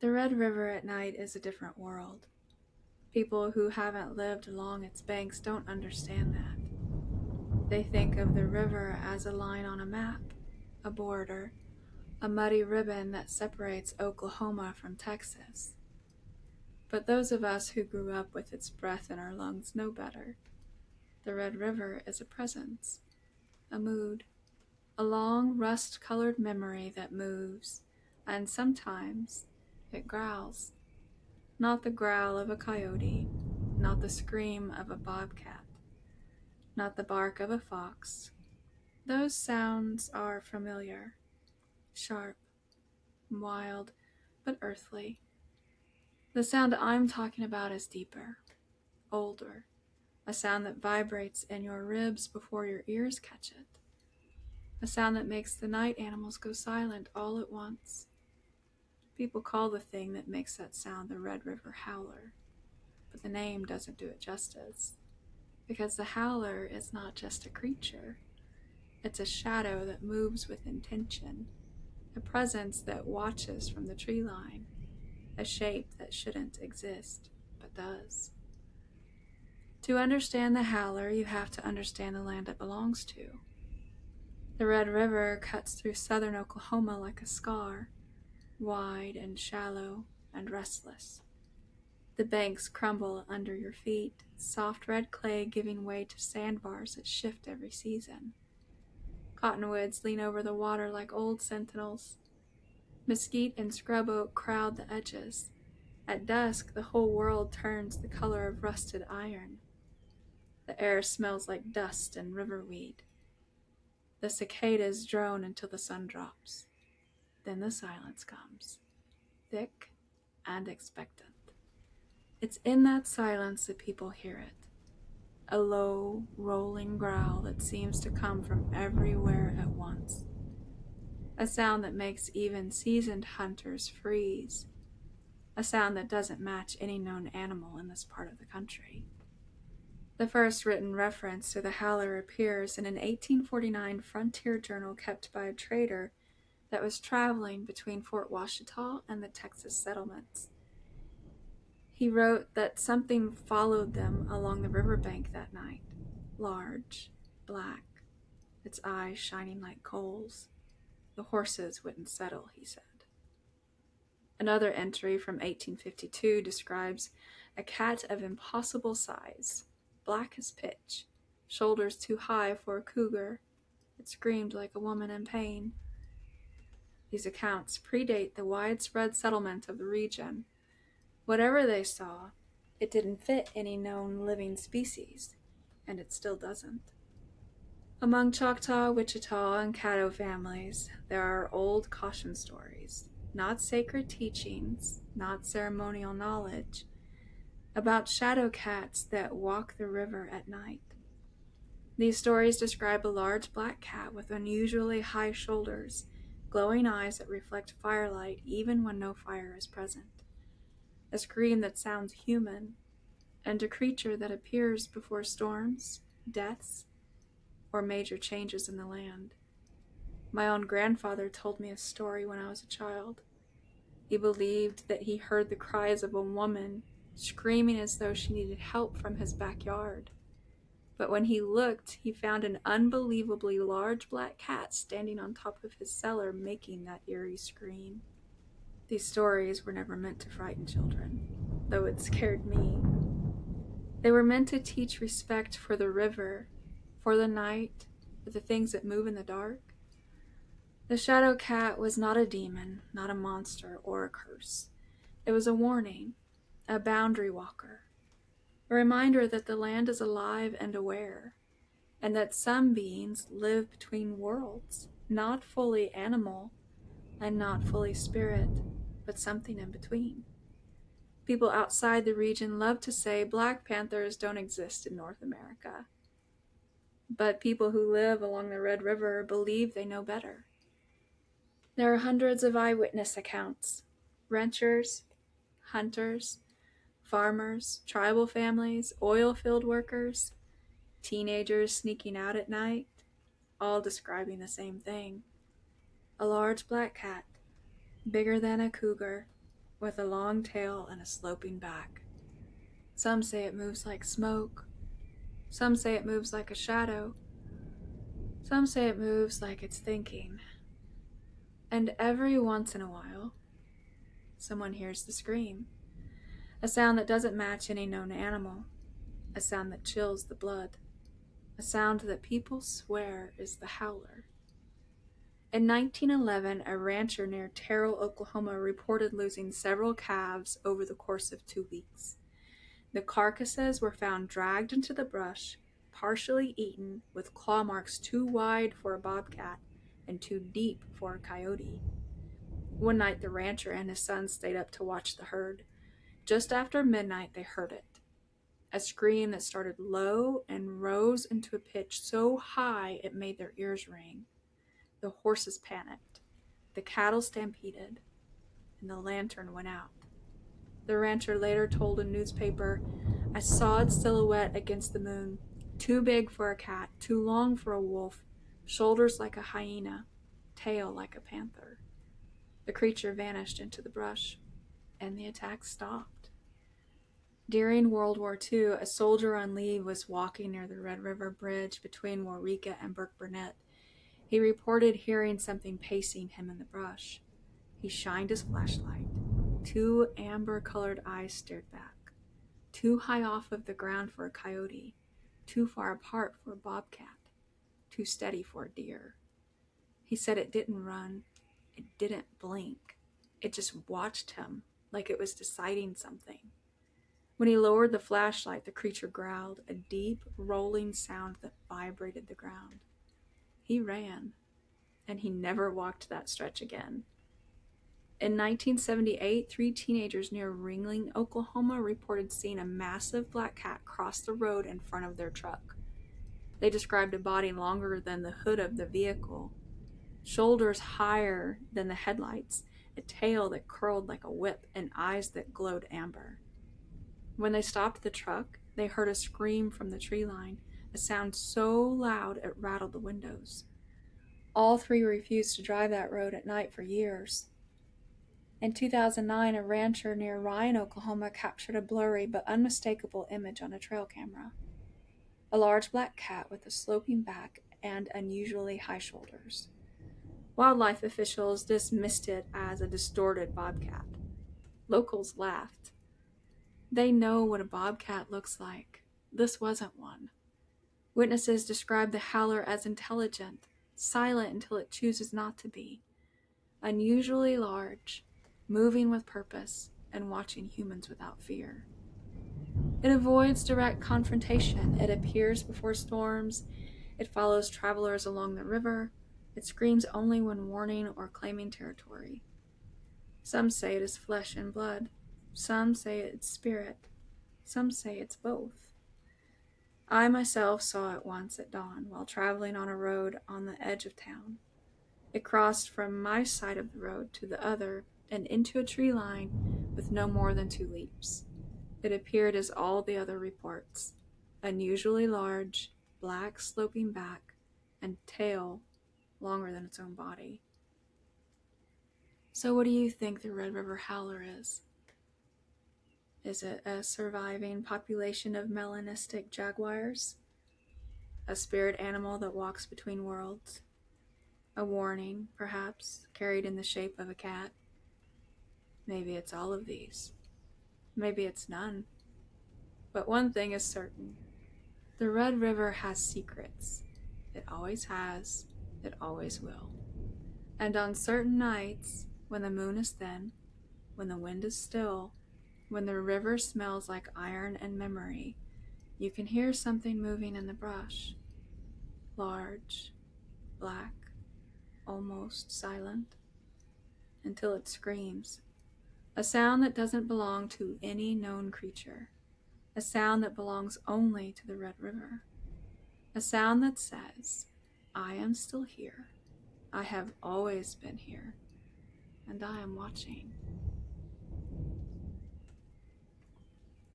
The Red River at night is a different world. People who haven't lived along its banks don't understand that. They think of the river as a line on a map, a border, a muddy ribbon that separates Oklahoma from Texas. But those of us who grew up with its breath in our lungs know better. The Red River is a presence, a mood, a long rust-colored memory that moves, and sometimes it growls. Not the growl of a coyote, not the scream of a bobcat, not the bark of a fox. Those sounds are familiar, sharp, wild, but earthly. The sound I'm talking about is deeper, older, a sound that vibrates in your ribs before your ears catch it, a sound that makes the night animals go silent all at once. People call the thing that makes that sound the Red River Howler, but the name doesn't do it justice, because the howler is not just a creature. It's a shadow that moves with intention, a presence that watches from the tree line, a shape that shouldn't exist, but does. To understand the howler, you have to understand the land it belongs to. The Red River cuts through southern Oklahoma like a scar, wide and shallow and restless. The banks crumble under your feet, soft red clay giving way to sandbars that shift every season. Cottonwoods lean over the water like old sentinels. Mesquite and scrub oak crowd the edges. At dusk, the whole world turns the color of rusted iron. The air smells like dust and riverweed. The cicadas drone until the sun drops. Then the silence comes, thick and expectant. It's in that silence that people hear it, a low, rolling growl that seems to come from everywhere at once, a sound that makes even seasoned hunters freeze, a sound that doesn't match any known animal in this part of the country. The first written reference to the howler appears in an 1849 frontier journal kept by a trader that was traveling between Fort Washita and the Texas settlements. He wrote that something followed them along the riverbank that night, large, black, its eyes shining like coals. The horses wouldn't settle, he said. Another entry from 1852 describes a cat of impossible size, black as pitch, shoulders too high for a cougar. It screamed like a woman in pain. These accounts predate the widespread settlement of the region. Whatever they saw, it didn't fit any known living species, and it still doesn't. Among Choctaw, Wichita, and Caddo families, there are old caution stories, not sacred teachings, not ceremonial knowledge, about shadow cats that walk the river at night. These stories describe a large black cat with unusually high shoulders, glowing eyes that reflect firelight even when no fire is present, a scream that sounds human, and a creature that appears before storms, deaths, or major changes in the land. My own grandfather told me a story when I was a child. He believed that he heard the cries of a woman screaming as though she needed help from his backyard. But when he looked, he found an unbelievably large black cat standing on top of his cellar making that eerie scream. These stories were never meant to frighten children, though it scared me. They were meant to teach respect for the river, for the night, for the things that move in the dark. The shadow cat was not a demon, not a monster or a curse. It was a warning, a boundary walker, a reminder that the land is alive and aware, and that some beings live between worlds, not fully animal and not fully spirit, but something in between. People outside the region love to say black panthers don't exist in North America, but people who live along the Red River believe they know better. There are hundreds of eyewitness accounts, ranchers, hunters, farmers, tribal families, oil field workers, teenagers sneaking out at night, all describing the same thing. A large black cat, bigger than a cougar, with a long tail and a sloping back. Some say it moves like smoke. Some say it moves like a shadow. Some say it moves like it's thinking. And every once in a while, someone hears the scream, a sound that doesn't match any known animal, a sound that chills the blood, a sound that people swear is the howler. In 1911, a rancher near Terrell, Oklahoma, reported losing several calves over the course of 2 weeks. The carcasses were found dragged into the brush, partially eaten, with claw marks too wide for a bobcat and too deep for a coyote. One night, the rancher and his son stayed up to watch the herd. Just after midnight, they heard it. A scream that started low and rose into a pitch so high it made their ears ring. The horses panicked. The cattle stampeded, and the lantern went out. The rancher later told a newspaper, "I saw its silhouette against the moon, too big for a cat, too long for a wolf, shoulders like a hyena, tail like a panther." The creature vanished into the brush, and the attack stopped. During World War II, a soldier on leave was walking near the Red River Bridge between Waurika and Burke Burnett. He reported hearing something pacing him in the brush. He shined his flashlight. 2 amber-colored eyes stared back, too high off of the ground for a coyote, too far apart for a bobcat, too steady for a deer. He said it didn't run, it didn't blink, it just watched him like it was deciding something. When he lowered the flashlight, the creature growled, a deep, rolling sound that vibrated the ground. He ran, and he never walked that stretch again. In 1978, 3 teenagers near Ringling, Oklahoma reported seeing a massive black cat cross the road in front of their truck. They described a body longer than the hood of the vehicle, shoulders higher than the headlights, a tail that curled like a whip, and eyes that glowed amber. When they stopped the truck, they heard a scream from the tree line, a sound so loud it rattled the windows. All 3 refused to drive that road at night for years. In 2009, a rancher near Ryan, Oklahoma, captured a blurry but unmistakable image on a trail camera. A large black cat with a sloping back and unusually high shoulders. Wildlife officials dismissed it as a distorted bobcat. Locals laughed. They know what a bobcat looks like. This wasn't one. Witnesses described the howler as intelligent, silent until it chooses not to be, unusually large, moving with purpose, and watching humans without fear. It avoids direct confrontation. It appears before storms. It follows travelers along the river. It screams only when warning or claiming territory. Some say it is flesh and blood. Some say it's spirit. Some say it's both. I myself saw it once at dawn while traveling on a road on the edge of town. It crossed from my side of the road to the other and into a tree line with no more than 2 leaps. It appeared as all the other reports, unusually large, black sloping back, and tail longer than its own body. So what do you think the Red River Howler is? Is it a surviving population of melanistic jaguars? A spirit animal that walks between worlds? A warning, perhaps, carried in the shape of a cat? Maybe it's all of these. Maybe it's none. But one thing is certain. The Red River has secrets. It always has. It always will. And on certain nights, when the moon is thin, when the wind is still, when the river smells like iron and memory, you can hear something moving in the brush. Large, black, almost silent, until it screams. A sound that doesn't belong to any known creature. A sound that belongs only to the Red River. A sound that says, I am still here. I have always been here. And I am watching.